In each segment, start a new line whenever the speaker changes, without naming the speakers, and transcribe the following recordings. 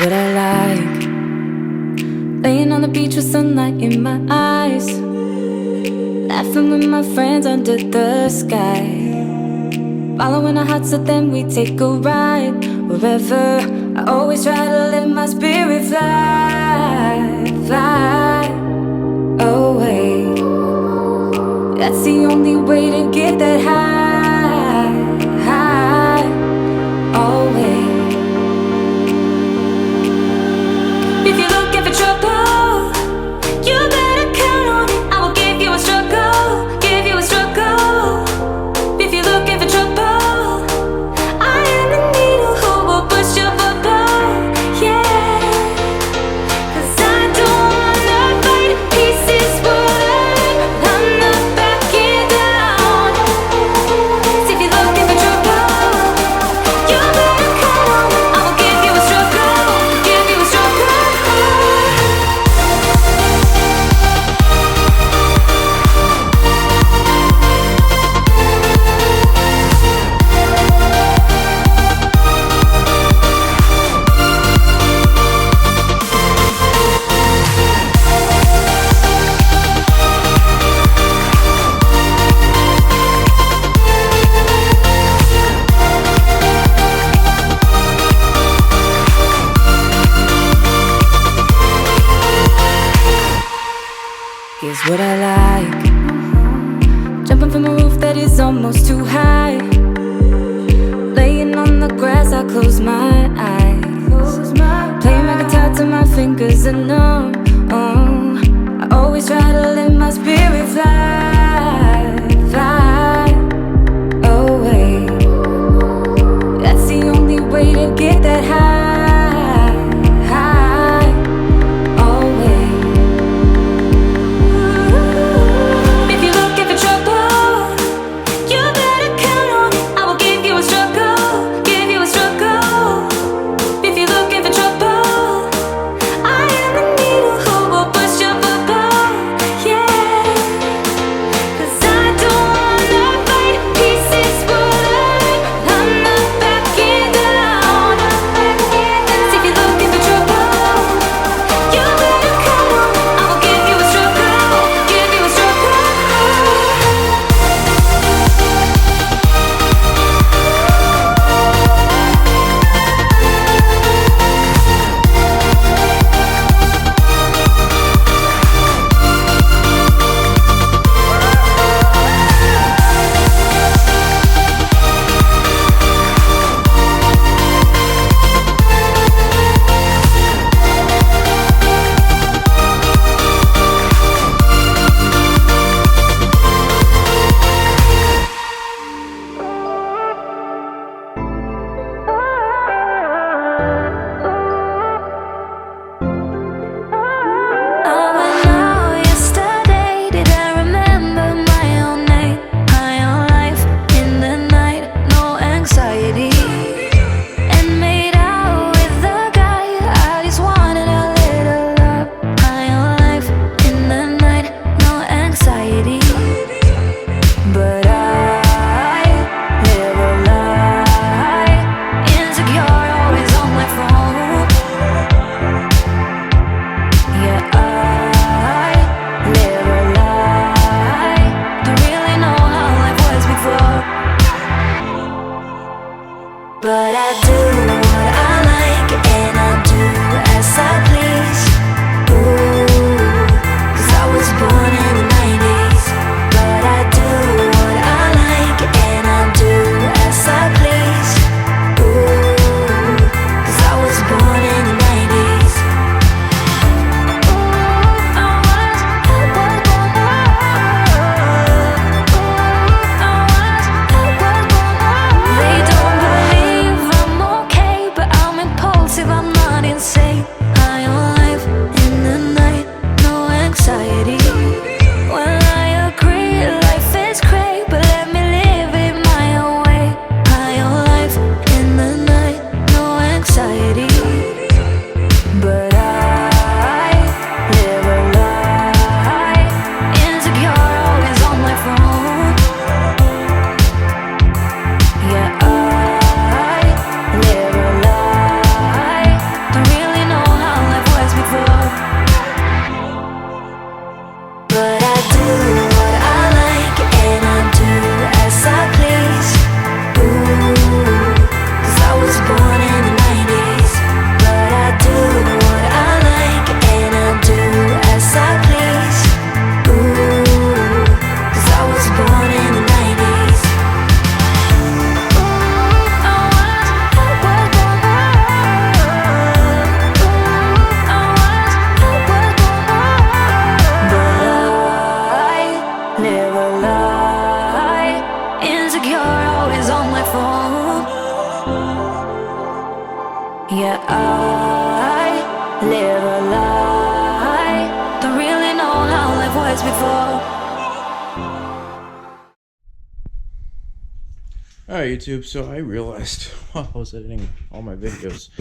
what I like. Laying on the beach with sunlight in my eyes, laughing with my friends under the sky, following our hearts so then we take a ride. Wherever, I always try to let my spirit fly, fly away. That's the only way to get that high, high, always. If you're looking for trouble, you better count on it. I will give you a struggle, give you a struggle. If you're looking for trouble, I am the needle who will push your bubble, yeah. 'Cause I don't wanna fight pieces for life, I'm not backing down. So if you're looking for trouble, you better count on it. I will give you a struggle, give you a struggle. Here's what I like. Jumping from a roof that is almost too high, laying on the grass, I close my eyes, playing my guitar till my fingers are numb. I always try to let my spirit fly, fly away. That's the only way to get that high, high, always. If you're looking for trouble, you better count on it. I will give you a struggle, give you a struggle. If you're looking for trouble, I am the needle who will push your bubble, yeah. 'Cause I don't wanna fight pieces for life, I'm not backing down. So if you're looking for trouble, you better count on it. I will give you a struggle, give you a struggle. Oh, I know yesterday did I remember my own name, my own life in the night, no anxiety, and made out with the guy I just wanted a little love. My own life in the night, no anxiety, but I live a lie, insecure, always on my phone. Yeah, I live a lie, don't really know how life was before, but I do what I like and I do as I please. Ooh, 'cause I was born in the 90s, but I do what I like and I do as I please. Ooh, 'cause I was born in the 90s. They don't believe I'm okay, but I'm impulsive, I'm not insane. My own life in the night, no anxiety. Well, I agree, life is great, but let me live it my own way. My own life in the night, no anxiety, but I live a lie, insecure, always on my phone. Yeah, I live a lie, don't really Yeah, I live a lie. Don't really know how life was before.
Alright, YouTube, so I realized while I was editing all my videos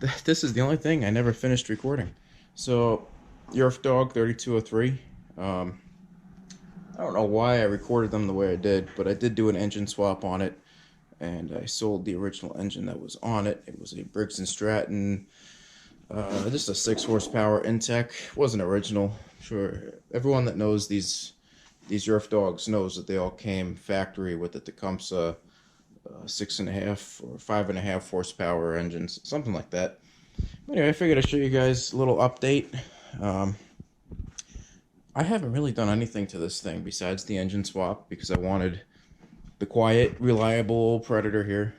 that this is the only thing I never finished recording. So, Yerf Dog 3203, I don't know why I recorded them the way I did, but I did do an engine swap on it, and I sold the original engine that was on it. It was a Briggs & Stratton, just a 6 horsepower Intech. It wasn't original. I'm sure everyone that knows these Yerf Dogs knows that they all came factory with the Tecumseh 6.5 or 5.5 horsepower engines, something like that. Anyway, I figured I'd show you guys a little update. I haven't really done anything to this thing besides the engine swap because I wanted the quiet, reliable Predator here.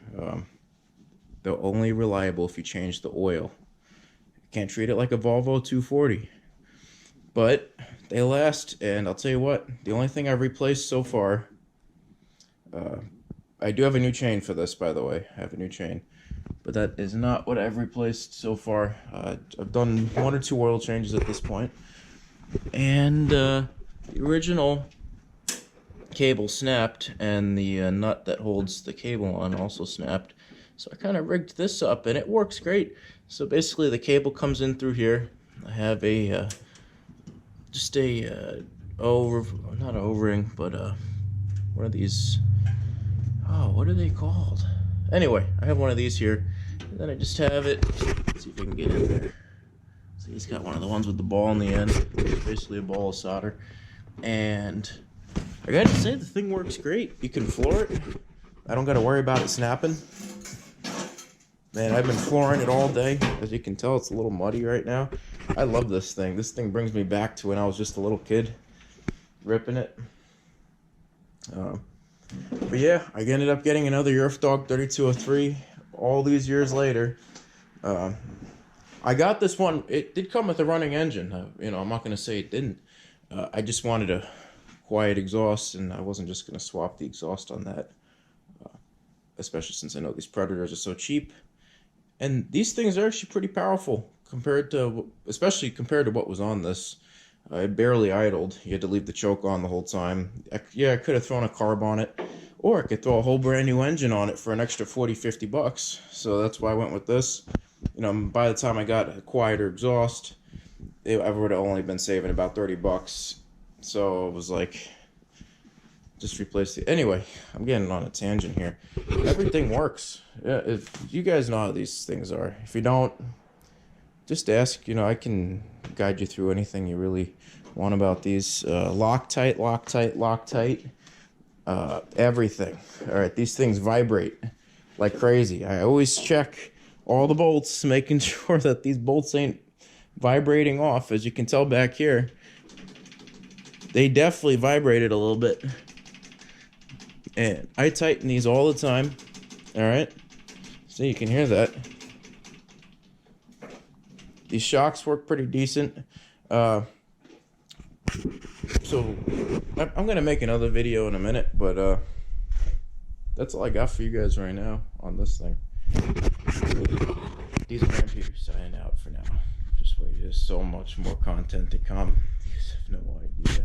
They're only reliable if you change the oil. You can't treat it like a Volvo 240. But they last, and I'll tell you what, the only thing I've replaced so far, I do have a new chain for this, by the way. I have a new chain. But that is not what I've replaced so far. I've done 1 or 2 oil changes at this point. And the original cable snapped, and the nut that holds the cable on also snapped. So I kind of rigged this up, and it works great. So basically the cable comes in through here. I have a, just a, not an O-ring, but one of these... Oh, what are they called? Anyway, I have one of these here. And then I just have it. Let's see if I can get in there. See, it's got one of the ones with the ball in the end. It's basically a ball of solder. And I gotta say, the thing works great. You can floor it. I don't gotta worry about it snapping. Man, I've been flooring it all day. As you can tell, it's a little muddy right now. I love this thing. This thing brings me back to when I was just a little kid ripping it. But yeah, I ended up getting another Yerf Dog 3203 all these years later. I got this one. It did come with a running engine. You know, I'm not going to say it didn't. I just wanted a quiet exhaust, and I wasn't just going to swap the exhaust on that. Especially since I know these Predators are so cheap. And these things are actually pretty powerful compared to, especially compared to what was on this. It barely idled. You had to leave the choke on the whole time. I could have thrown a carb on it, or I could throw a whole brand new engine on it for an extra 40-50 bucks. So that's why I went with this. You know, by the time I got a quieter exhaust, I would have only been saving about 30 bucks. So it was like, just replace it. Anyway, I'm getting on a tangent here. Everything works. Yeah, if you guys know how these things are. If you don't, just ask. You know, I can guide you through anything you really want about these. Loctite, Loctite, Loctite. Everything. Alright, these things vibrate like crazy. I always check all the bolts, making sure that these bolts ain't vibrating off. As you can tell back here, they definitely vibrated a little bit. And I tighten these all the time. Alright, so you can hear that. These shocks work pretty decent. So I'm gonna make another video in a minute, but that's all I got for you guys right now on this thing. These are Grandpa signing out for now. Just wait, there's so much more content to come. You just have no idea.